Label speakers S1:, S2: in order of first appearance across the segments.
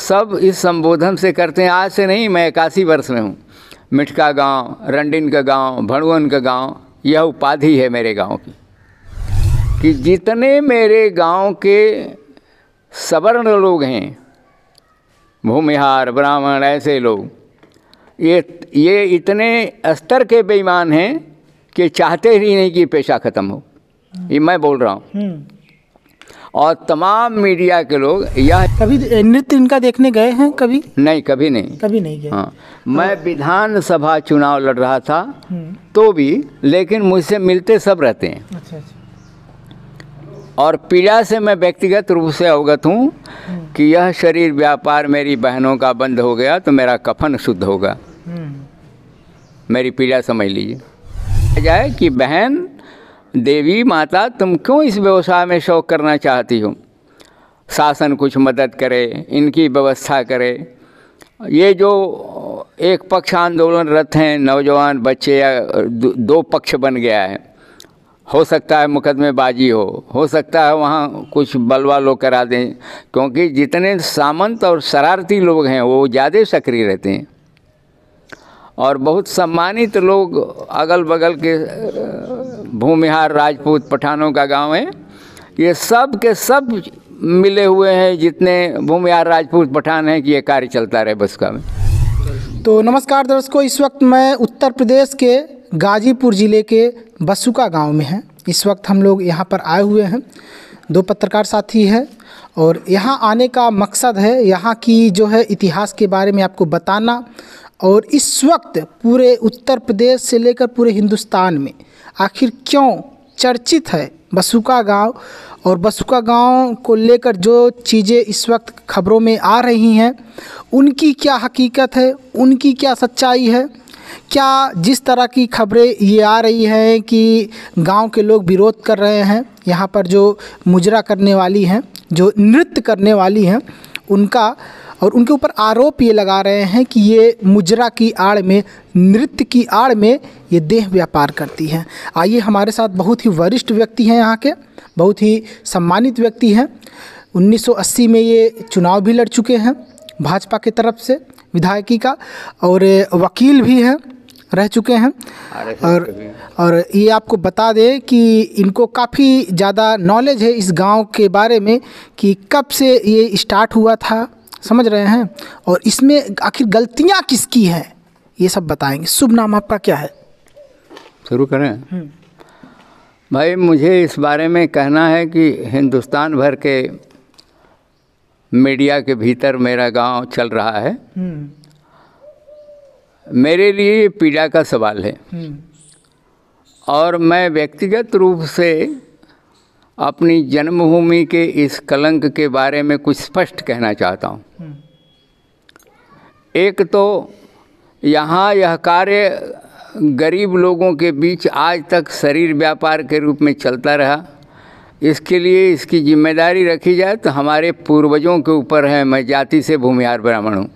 S1: सब इस संबोधन से करते हैं। आज से नहीं, मैं 81 वर्ष में हूँ। मिठका गांव, रंडिन का गांव, भड़वन का गांव, यह उपाधि है मेरे गांव की कि जितने मेरे गांव के सवर्ण लोग हैं, भूमिहार, ब्राह्मण, ऐसे लोग, ये इतने स्तर के बेईमान हैं कि चाहते ही नहीं कि पेशा ख़त्म हो। ये मैं बोल रहा हूँ। और तमाम मीडिया के लोग यह
S2: कभी नृत्य इनका देखने गए हैं? कभी
S1: नहीं, कभी नहीं,
S2: कभी नहीं गए।
S1: हाँ, मैं विधानसभा चुनाव लड़ रहा था तो भी, लेकिन मुझसे मिलते सब रहते हैं।
S2: अच्छा अच्छा।
S1: और पीड़ा से मैं व्यक्तिगत रूप से अवगत हूँ कि यह शरीर व्यापार मेरी बहनों का बंद हो गया तो मेरा कफन शुद्ध होगा। मेरी पीड़ा समझ लीजिए जाए कि बहन, देवी माता, तुम क्यों इस व्यवसाय में शौक करना चाहती हो? शासन कुछ मदद करे, इनकी व्यवस्था करे। ये जो एक पक्ष आंदोलनरत हैं, नौजवान बच्चे, या दो पक्ष बन गया है। हो सकता है मुकदमेबाजी हो सकता है वहाँ कुछ बलवा लोग करा दें, क्योंकि जितने सामंत और शरारती लोग हैं वो ज़्यादा सक्रिय रहते हैं। और बहुत सम्मानित लोग अगल बगल के भूमिहार, राजपूत, पठानों का गांव है, ये सब के सब मिले हुए हैं, जितने भूमिहार, राजपूत, पठान हैं, कि ये कार्य चलता रहे बसका में।
S2: तो नमस्कार दर्शकों, इस वक्त मैं उत्तर प्रदेश के गाजीपुर ज़िले के बसुका गांव में हैं। इस वक्त हम लोग यहाँ पर आए हुए हैं, दो पत्रकार साथी हैं, और यहाँ आने का मकसद है यहाँ की जो है इतिहास के बारे में आपको बताना। और इस वक्त पूरे उत्तर प्रदेश से लेकर पूरे हिंदुस्तान में आखिर क्यों चर्चित है बसुका गांव, और बसुका गांव को लेकर जो चीज़ें इस वक्त खबरों में आ रही हैं उनकी क्या हकीकत है, उनकी क्या सच्चाई है, क्या जिस तरह की खबरें ये आ रही हैं कि गांव के लोग विरोध कर रहे हैं, यहाँ पर जो मुजरा करने वाली हैं, जो नृत्य करने वाली हैं, उनका, और उनके ऊपर आरोप ये लगा रहे हैं कि ये मुजरा की आड़ में, नृत्य की आड़ में ये देह व्यापार करती हैं। आइए, हमारे साथ बहुत ही वरिष्ठ व्यक्ति हैं, यहाँ के बहुत ही सम्मानित व्यक्ति हैं। 1980 में ये चुनाव भी लड़ चुके हैं भाजपा की तरफ से, विधायकी का, और वकील भी हैं, रह चुके हैं। और ये आपको बता दें कि इनको काफ़ी ज़्यादा नॉलेज है इस गांव के बारे में कि कब से ये स्टार्ट हुआ था, समझ रहे हैं, और इसमें आखिर गलतियां किसकी हैं, ये सब बताएंगे। शुभ नाम आपका क्या है?
S1: शुरू करें? भाई, मुझे इस बारे में कहना है कि हिंदुस्तान भर के मीडिया के भीतर मेरा गांव चल रहा है। मेरे लिए ये पीड़ा का सवाल है, और मैं व्यक्तिगत रूप से अपनी जन्मभूमि के इस कलंक के बारे में कुछ स्पष्ट कहना चाहता हूँ। एक तो यहाँ यह कार्य गरीब लोगों के बीच आज तक शरीर व्यापार के रूप में चलता रहा, इसके लिए इसकी जिम्मेदारी रखी जाए तो हमारे पूर्वजों के ऊपर है। मैं जाति से भूमिहार ब्राह्मण हूँ।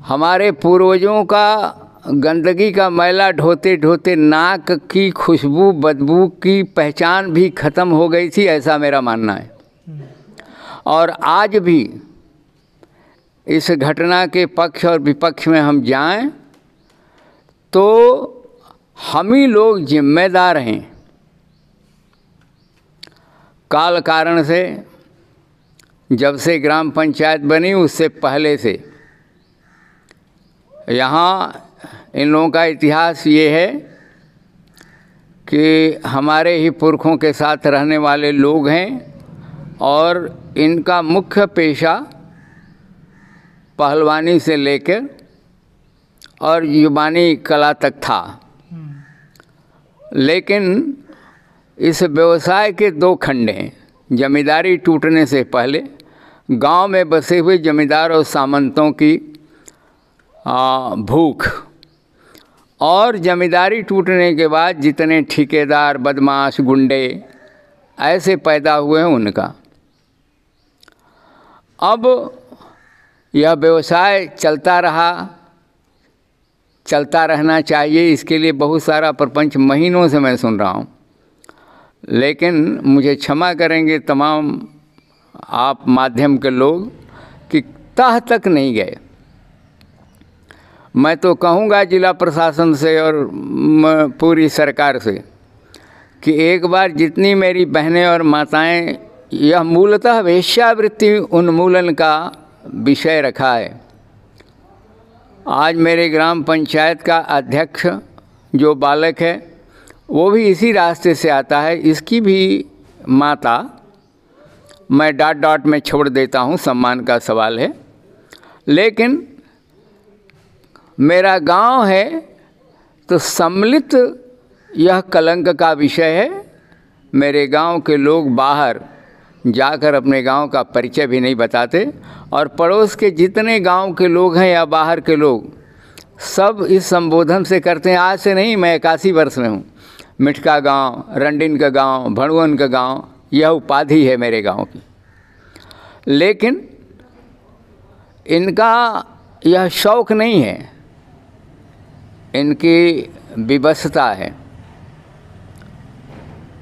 S1: हमारे पूर्वजों का गंदगी का मैला ढोते ढोते नाक की खुशबू, बदबू की पहचान भी ख़त्म हो गई थी, ऐसा मेरा मानना है। और आज भी इस घटना के पक्ष और विपक्ष में हम जाएं तो हम ही लोग जिम्मेदार हैं। काल कारण से, जब से ग्राम पंचायत बनी उससे पहले से यहाँ इन लोगों का इतिहास ये है कि हमारे ही पुरखों के साथ रहने वाले लोग हैं, और इनका मुख्य पेशा पहलवानी से लेकर और युबानी कला तक था। लेकिन इस व्यवसाय के दो खंड हैं। जमींदारी टूटने से पहले गांव में बसे हुए जमींदार और सामंतों की भूख, और जमींदारी टूटने के बाद जितने ठेकेदार, बदमाश, गुंडे ऐसे पैदा हुए हैं उनका। अब यह व्यवसाय चलता रहा, चलता रहना चाहिए, इसके लिए बहुत सारा प्रपंच महीनों से मैं सुन रहा हूँ। लेकिन मुझे क्षमा करेंगे तमाम आप माध्यम के लोग कि तह तक नहीं गए। मैं तो कहूँगा जिला प्रशासन से और पूरी सरकार से कि एक बार जितनी मेरी बहनें और माताएं, यह मूलतः वेश्यावृत्ति उन्मूलन का विषय रखा है। आज मेरे ग्राम पंचायत का अध्यक्ष जो बालक है वो भी इसी रास्ते से आता है। इसकी भी माता मैं डॉट डॉट में छोड़ देता हूँ, सम्मान का सवाल है। लेकिन मेरा गांव है तो सम्मिलित यह कलंक का विषय है। मेरे गांव के लोग बाहर जाकर अपने गांव का परिचय भी नहीं बताते, और पड़ोस के जितने गांव के लोग हैं या बाहर के लोग सब इस संबोधन से करते हैं। आज से नहीं, मैं 81 वर्ष में हूँ। मिठका गांव, रंडिन का गांव, भड़वन का गांव, यह उपाधि है मेरे गांव की। लेकिन इनका यह शौक नहीं है, इनकी विवशता है।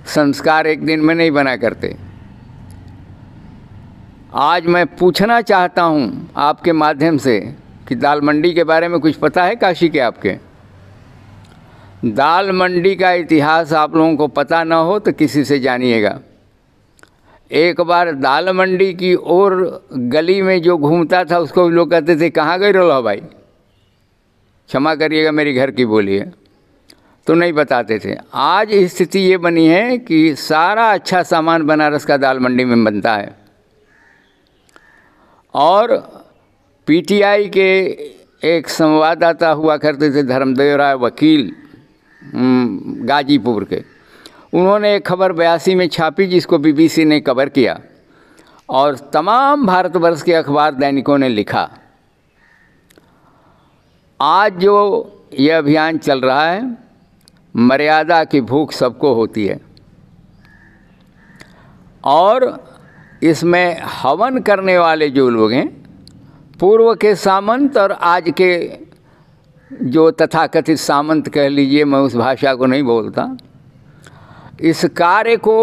S1: संस्कार एक दिन में नहीं बना करते। आज मैं पूछना चाहता हूं आपके माध्यम से कि दाल मंडी के बारे में कुछ पता है काशी के आपके? दाल मंडी का इतिहास आप लोगों को पता ना हो तो किसी से जानिएगा। एक बार दाल मंडी की ओर गली में जो घूमता था उसको लोग कहते थे कहाँ गए रहो भाई, क्षमा करिएगा मेरी घर की बोली है, तो नहीं बताते थे। आज स्थिति ये बनी है कि सारा अच्छा सामान बनारस का दाल मंडी में बनता है। और पीटीआई के एक संवाददाता हुआ करते थे धर्मदेव राय वकील, गाजीपुर के, उन्होंने एक खबर 82 में छापी जिसको बीबीसी ने कवर किया और तमाम भारतवर्ष के अखबार दैनिकों ने लिखा। आज जो ये अभियान चल रहा है, मर्यादा की भूख सबको होती है, और इसमें हवन करने वाले जो लोग हैं, पूर्व के सामंत और आज के जो तथाकथित सामंत कह लीजिए, मैं उस भाषा को नहीं बोलता, इस कार्य को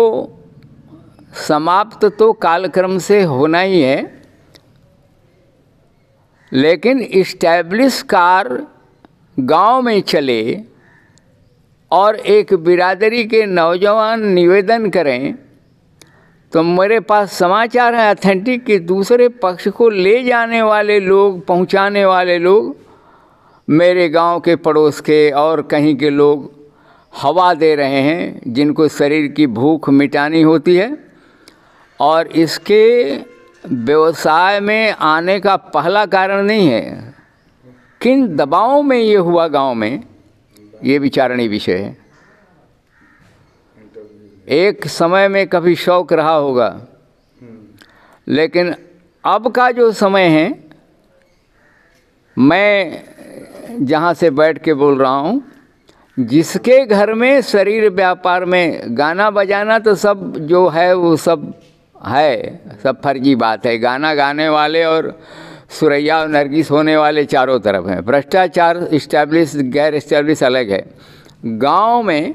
S1: समाप्त तो कालक्रम से होना ही है, लेकिन इस्टेब्लिश कार गांव में चले और एक बिरादरी के नौजवान निवेदन करें तो मेरे पास समाचार है ऑथेंटिक कि दूसरे पक्ष को ले जाने वाले लोग, पहुंचाने वाले लोग मेरे गांव के पड़ोस के और कहीं के लोग हवा दे रहे हैं, जिनको शरीर की भूख मिटानी होती है। और इसके व्यवसाय में आने का पहला कारण नहीं है, किन दबावों में ये हुआ गांव में, ये विचारणीय विषय है। एक समय में कभी शौक रहा होगा, लेकिन अब का जो समय है, मैं जहाँ से बैठ के बोल रहा हूँ, जिसके घर में शरीर व्यापार में गाना बजाना तो सब जो है वो सब है, सब फर्जी बात है। गाना गाने वाले और सुरैया और नरगिस होने वाले चारों तरफ हैं। भ्रष्टाचार इस्टेब्लिश गैर इस्टेब्लिश अलग है। गांव में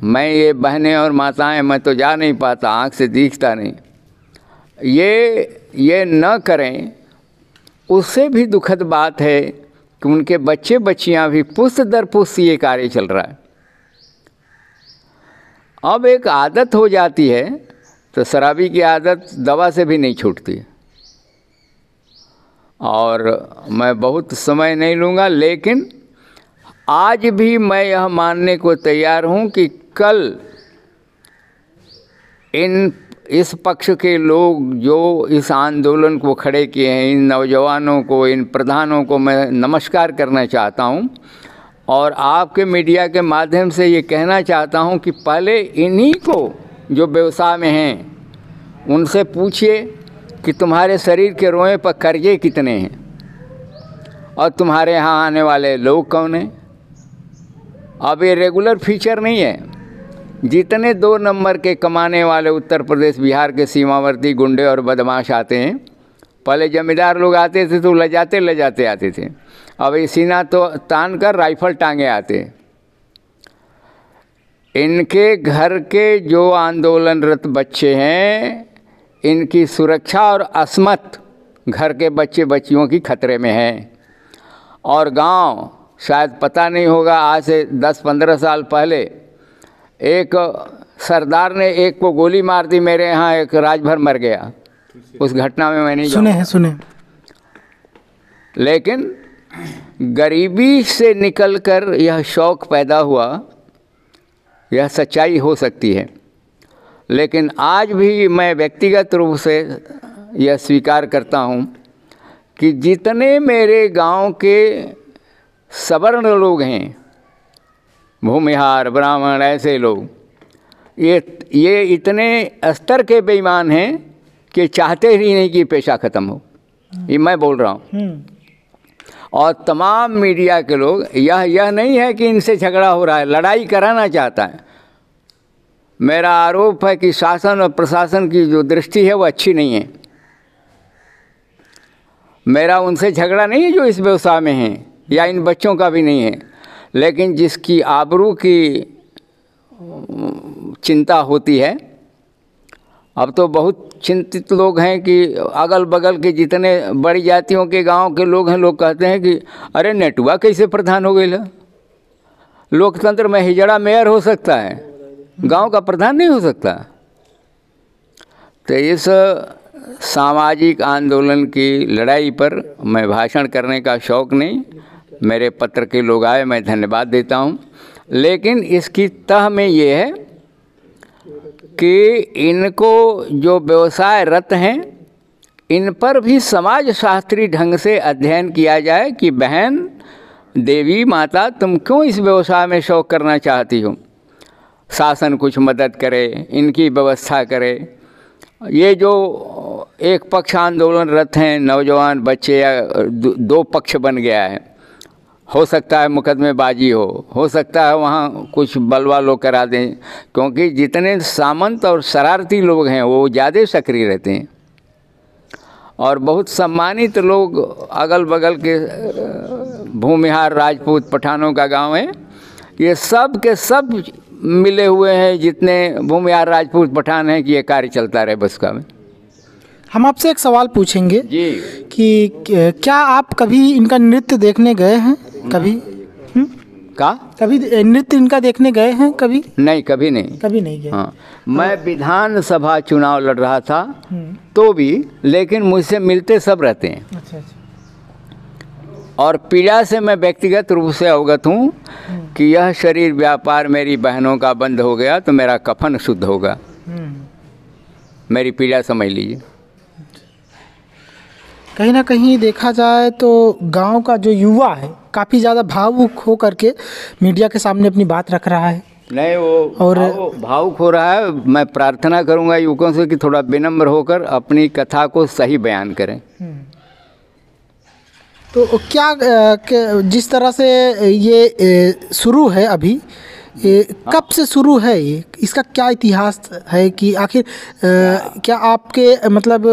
S1: मैं ये बहनें और माताएं, मैं तो जा नहीं पाता, आँख से दिखता नहीं, ये न करें। उससे भी दुखद बात है कि उनके बच्चे बच्चियां भी पुष्ट दर पुष्ट ये कार्य चल रहा है। अब एक आदत हो जाती है तो शराबी की आदत दवा से भी नहीं छूटती। और मैं बहुत समय नहीं लूँगा, लेकिन आज भी मैं यह मानने को तैयार हूँ कि कल इस पक्ष के लोग जो इस आंदोलन को खड़े किए हैं, इन नौजवानों को, इन प्रधानों को मैं नमस्कार करना चाहता हूं, और आपके मीडिया के माध्यम से ये कहना चाहता हूं कि पहले इन्हीं को जो व्यवसाय में हैं उनसे पूछिए कि तुम्हारे शरीर के रोए पर कर्जे कितने हैं और तुम्हारे यहाँ आने वाले लोग कौन हैं। अब ये रेगुलर फीचर नहीं है। जितने 2 नंबर के कमाने वाले उत्तर प्रदेश बिहार के सीमावर्ती गुंडे और बदमाश आते हैं, पहले जमींदार लोग आते थे तो लजाते आते थे, अब ये सीना तो तान कर राइफल टांगे आते। इनके घर के जो आंदोलनरत बच्चे हैं, इनकी सुरक्षा और अस्मत घर के बच्चे बच्चियों की खतरे में है। और गांव शायद पता नहीं होगा, आज से 10-15 साल पहले एक सरदार ने एक को गोली मार दी, मेरे यहाँ एक राजभर मर गया। उस घटना में मैं नहीं
S2: सुने।
S1: लेकिन गरीबी से निकलकर यह शौक़ पैदा हुआ, यह सच्चाई हो सकती है। लेकिन आज भी मैं व्यक्तिगत रूप से यह स्वीकार करता हूँ कि जितने मेरे गांव के सवर्ण लोग हैं, भूमिहार, ब्राह्मण, ऐसे लोग, ये इतने स्तर के बेईमान हैं कि चाहते ही नहीं कि पेशा ख़त्म हो। ये मैं बोल रहा हूँ। और तमाम मीडिया के लोग, यह नहीं है कि इनसे झगड़ा हो रहा है, लड़ाई कराना चाहता है। मेरा आरोप है कि शासन और प्रशासन की जो दृष्टि है वो अच्छी नहीं है। मेरा उनसे झगड़ा नहीं है जो इस व्यवसाय में हैं, या इन बच्चों का भी नहीं है, लेकिन जिसकी आबरू की चिंता होती है। अब तो बहुत चिंतित लोग हैं कि अगल बगल के जितने बड़ी जातियों के गांव के लोग हैं, लोग कहते हैं कि अरे नेटुआ कैसे प्रधान हो गई ला? लोकतंत्र में हिजड़ा मेयर हो सकता है, गांव का प्रधान नहीं हो सकता। तो इस सामाजिक आंदोलन की लड़ाई पर मैं भाषण करने का शौक़ नहीं, मेरे पत्र के लोग आए, मैं धन्यवाद देता हूं। लेकिन इसकी तह में ये है कि इनको जो व्यवसाय रत हैं, इन पर भी समाज शास्त्री ढंग से अध्ययन किया जाए कि बहन, देवी माता, तुम क्यों इस व्यवसाय में शौक़ करना चाहती हो? शासन कुछ मदद करे, इनकी व्यवस्था करे। ये जो एक पक्ष आंदोलनरत हैं, नौजवान बच्चे, या दो पक्ष बन गया है। हो सकता है मुकदमेबाजी हो सकता है वहाँ कुछ बलवा लोग करा दें, क्योंकि जितने सामंत और शरारती लोग हैं वो ज़्यादा सक्रिय रहते हैं। और बहुत सम्मानित लोग अगल बगल के भूमिहार, राजपूत, पठानों का गांव है, ये सब के सब मिले हुए हैं, जितने भूमिहार, राजपूत, पठान हैं, कि ये कार्य चलता रहे बसका में।
S2: हम आपसे एक सवाल पूछेंगे
S1: जी
S2: कि क्या आप कभी इनका नृत्य देखने गए हैं? कभी कभी नृत्य इनका देखने गए हैं कभी?
S1: नहीं, कभी नहीं।
S2: कभी नहीं गए?
S1: हाँ, मैं विधानसभा चुनाव लड़ रहा था तो भी, लेकिन मुझसे मिलते सब रहते हैं।
S2: अच्छा।
S1: और पीड़ा से मैं व्यक्तिगत रूप से अवगत हूँ कि यह शरीर व्यापार मेरी बहनों का बंद हो गया तो मेरा कफन शुद्ध होगा। मेरी पीड़ा समझ लीजिए।
S2: कहीं ना कहीं देखा जाए तो गांव का जो युवा है काफ़ी ज़्यादा भावुक हो करके मीडिया के सामने अपनी बात रख रहा है।
S1: नहीं, वो भावुक हो रहा है। मैं प्रार्थना करूंगा युवकों से कि थोड़ा विनम्र होकर अपनी कथा को सही बयान करें।
S2: तो क्या जिस तरह से ये शुरू है अभी, कब से शुरू है ये? इसका क्या इतिहास है कि आखिर क्या आपके मतलब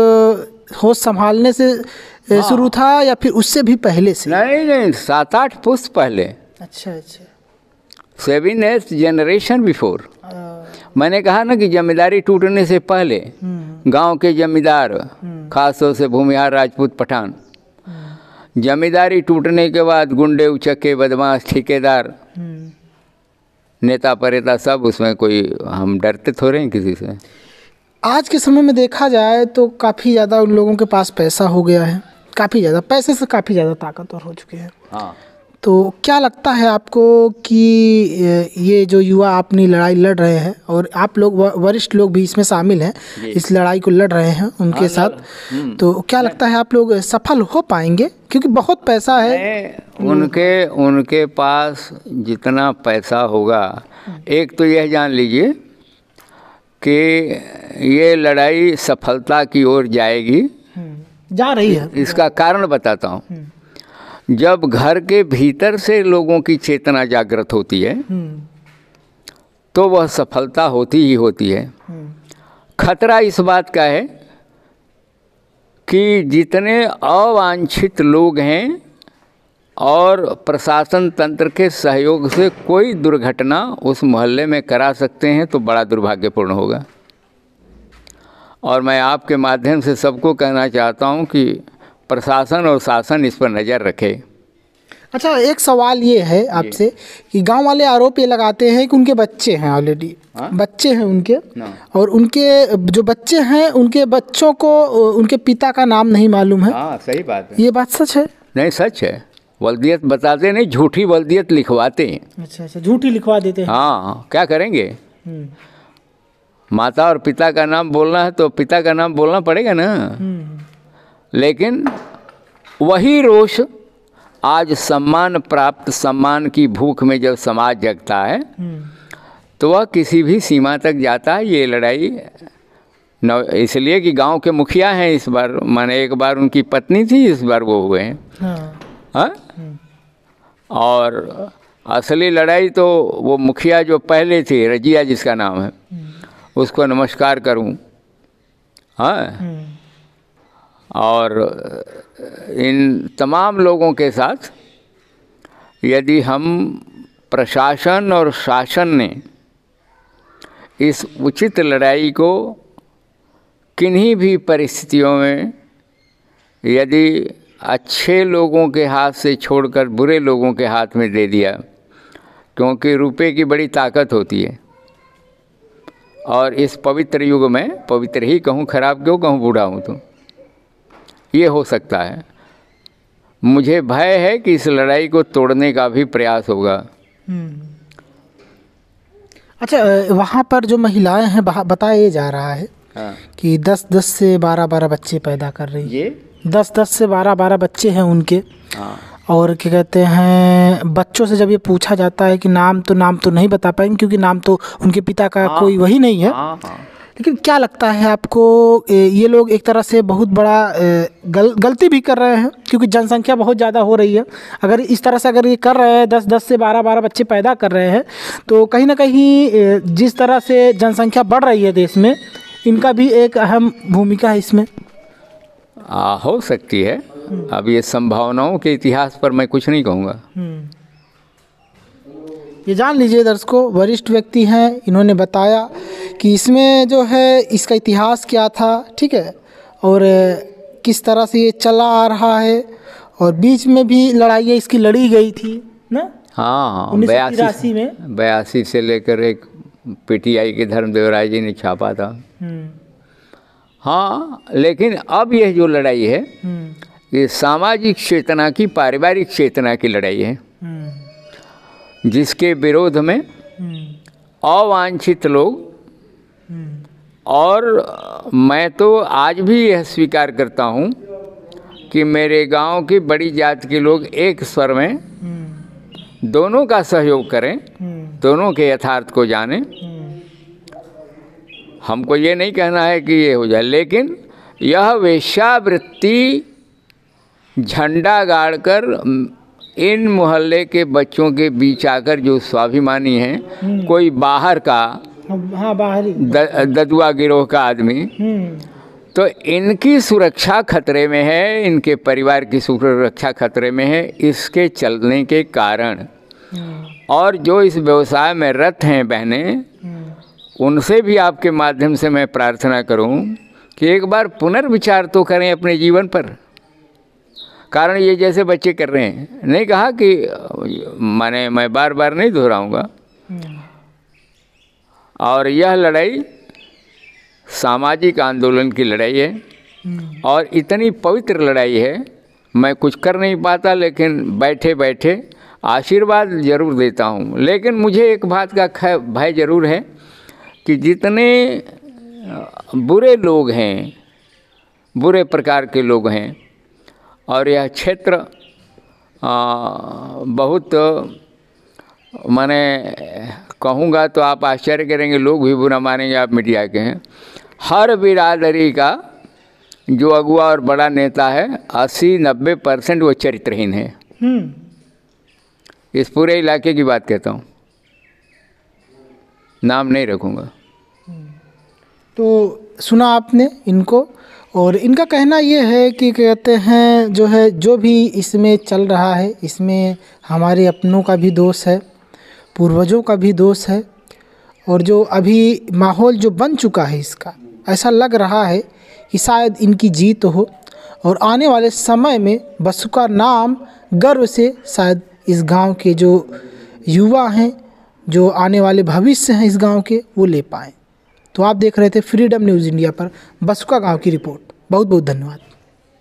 S2: होश संभालने से शुरू था या फिर उससे भी पहले से?
S1: नहीं, 7-8 पुश्त पहले। अच्छा। 7-8 जनरेशन बिफोर। मैंने कहा ना कि जमींदारी टूटने से पहले गांव के जमींदार, खासतौर से भूमिहार, राजपूत, पठान, जमींदारी टूटने के बाद गुंडे, उचक्के, बदमाश, ठेकेदार, नेता परेता सब उसमें, कोई हम डरते थोड़े हैं किसी से।
S2: आज के समय में देखा जाए तो काफ़ी ज़्यादा उन लोगों के पास पैसा हो गया है, काफ़ी ज़्यादा पैसे से काफ़ी ज़्यादा ताकतवर हो चुके हैं। हाँ। तो क्या लगता है आपको कि ये जो युवा अपनी लड़ाई लड़ रहे हैं, और आप लोग वरिष्ठ लोग भी इसमें शामिल हैं, इस लड़ाई को लड़ रहे हैं उनके साथ, तो क्या लगता है आप लोग सफल हो पाएंगे? क्योंकि बहुत पैसा है
S1: उनके पास। जितना पैसा होगा, एक तो यह जान लीजिए कि ये लड़ाई सफलता की ओर जाएगी,
S2: जा रही है।
S1: इसका कारण बताता हूँ। जब घर के भीतर से लोगों की चेतना जागृत होती है तो वह सफलता होती ही होती है। खतरा इस बात का है कि जितने अवांछित लोग हैं और प्रशासन तंत्र के सहयोग से कोई दुर्घटना उस मोहल्ले में करा सकते हैं तो बड़ा दुर्भाग्यपूर्ण होगा। और मैं आपके माध्यम से सबको कहना चाहता हूँ कि प्रशासन और शासन इस पर नज़र रखे।
S2: अच्छा, एक सवाल ये है आपसे कि गांव वाले आरोप ये लगाते हैं कि उनके बच्चे हैं ऑलरेडी, बच्चे हैं उनके, और उनके जो बच्चे हैं उनके बच्चों को उनके पिता का नाम नहीं मालूम है।
S1: हाँ, सही बात है।
S2: ये बात सच है?
S1: नहीं, सच है। वल्दियत बताते नहीं, झूठी वल्दियत लिखवाते हैं।
S2: अच्छा अच्छा, झूठी लिखवा देते हैं।
S1: हाँ, क्या करेंगे? माता और पिता का नाम बोलना है तो पिता का नाम बोलना पड़ेगा ना। लेकिन वही रोष आज सम्मान प्राप्त, सम्मान की भूख में जब समाज जगता है तो वह किसी भी सीमा तक जाता है। ये लड़ाई इसलिए कि गांव के मुखिया हैं इस बार, माने एक बार उनकी पत्नी थी, इस बार वो हुए हैं। हाँ? और असली लड़ाई तो वो मुखिया जो पहले थी, रजिया जिसका नाम है, उसको नमस्कार करूं। हाँ, और इन तमाम लोगों के साथ यदि हम प्रशासन और शासन ने इस उचित लड़ाई को किन्हीं भी परिस्थितियों में यदि अच्छे लोगों के हाथ से छोड़कर बुरे लोगों के हाथ में दे दिया, क्योंकि रुपए की बड़ी ताकत होती है और इस पवित्र युग में, पवित्र ही कहूँ, खराब क्यों कहूँ, बूढ़ा हूँ तो ये हो सकता है। मुझे भय है कि इस लड़ाई को तोड़ने का भी प्रयास होगा।
S2: अच्छा, वहाँ पर जो महिलाएं हैं बताया जा रहा है कि 10-10 से 12-12 बच्चे पैदा कर रही है। ये 10-10 से 12-12 बच्चे हैं उनके। और क्या कहते हैं, बच्चों से जब ये पूछा जाता है कि नाम तो नहीं बता पाएंगे क्योंकि नाम तो उनके पिता का कोई वही नहीं है। लेकिन क्या लगता है आपको, ये लोग एक तरह से बहुत बड़ा गलती भी कर रहे हैं क्योंकि जनसंख्या बहुत ज़्यादा हो रही है। अगर इस तरह से अगर ये कर रहे हैं, 10-10 से 12-12 बच्चे पैदा कर रहे हैं, तो कहीं ना कहीं जिस तरह से जनसंख्या बढ़ रही है देश में, इनका भी एक अहम भूमिका है इसमें।
S1: हो सकती है। अब ये संभावनाओं के इतिहास पर मैं कुछ नहीं कहूँगा।
S2: ये जान लीजिए दर्शकों, वरिष्ठ व्यक्ति हैं, इन्होंने बताया कि इसमें जो है इसका इतिहास क्या था, ठीक है, और किस तरह से ये चला आ रहा है, और बीच में भी लड़ाइयाँ इसकी लड़ी गई थी ना।
S1: हाँ,
S2: 1983 में
S1: 82 से लेकर एक पीटीआई के धर्मदेव राय जी ने छापा था। हाँ, लेकिन अब यह जो लड़ाई है ये सामाजिक चेतना की, पारिवारिक चेतना की लड़ाई है, जिसके विरोध में अवांछित लोग, और मैं तो आज भी यह स्वीकार करता हूँ कि मेरे गांव की बड़ी जात के लोग एक स्वर में दोनों का सहयोग करें, दोनों के यथार्थ को जानें। हमको ये नहीं कहना है कि ये हो जाए, लेकिन यह वेश्यावृत्ति झंडा गाड़कर इन मोहल्ले के बच्चों के बीच आकर जो स्वाभिमानी हैं, कोई बाहर का,
S2: हाँ, बाहरी
S1: ददुआ गिरोह का आदमी, तो इनकी सुरक्षा खतरे में है, इनके परिवार की सुरक्षा खतरे में है, इसके चलने के कारण। और जो इस व्यवसाय में रत हैं बहनें, उनसे भी आपके माध्यम से मैं प्रार्थना करूं कि एक बार पुनर्विचार तो करें अपने जीवन पर। कारण ये जैसे बच्चे कर रहे हैं, नहीं कहा कि मैं बार बार नहीं दोहराऊंगा। और यह लड़ाई सामाजिक आंदोलन की लड़ाई है और इतनी पवित्र लड़ाई है, मैं कुछ कर नहीं पाता, लेकिन बैठे बैठे आशीर्वाद जरूर देता हूँ। लेकिन मुझे एक बात का भय जरूर है कि जितने बुरे लोग हैं, बुरे प्रकार के लोग हैं, और यह क्षेत्र बहुत, माने कहूँगा तो आप आश्चर्य करेंगे, लोग भी बुरा मानेंगे, आप मीडिया के हैं, हर बिरादरी का जो अगुआ और बड़ा नेता है 80-90% वो चरित्रहीन है। इस पूरे इलाके की बात कहता हूँ, नाम नहीं रखूँगा।
S2: तो सुना आपने इनको, और इनका कहना ये है कि कहते हैं जो भी इसमें चल रहा है, इसमें हमारे अपनों का भी दोष है, पूर्वजों का भी दोष है, और जो अभी माहौल जो बन चुका है इसका, ऐसा लग रहा है कि शायद इनकी जीत हो और आने वाले समय में बसुका नाम गर्व से शायद इस गांव के जो युवा हैं, जो आने वाले भविष्य हैं इस गांव के, वो ले पाएँ। तो आप देख रहे थे फ्रीडम न्यूज़ इंडिया पर बसुका गांव की रिपोर्ट। बहुत बहुत धन्यवाद।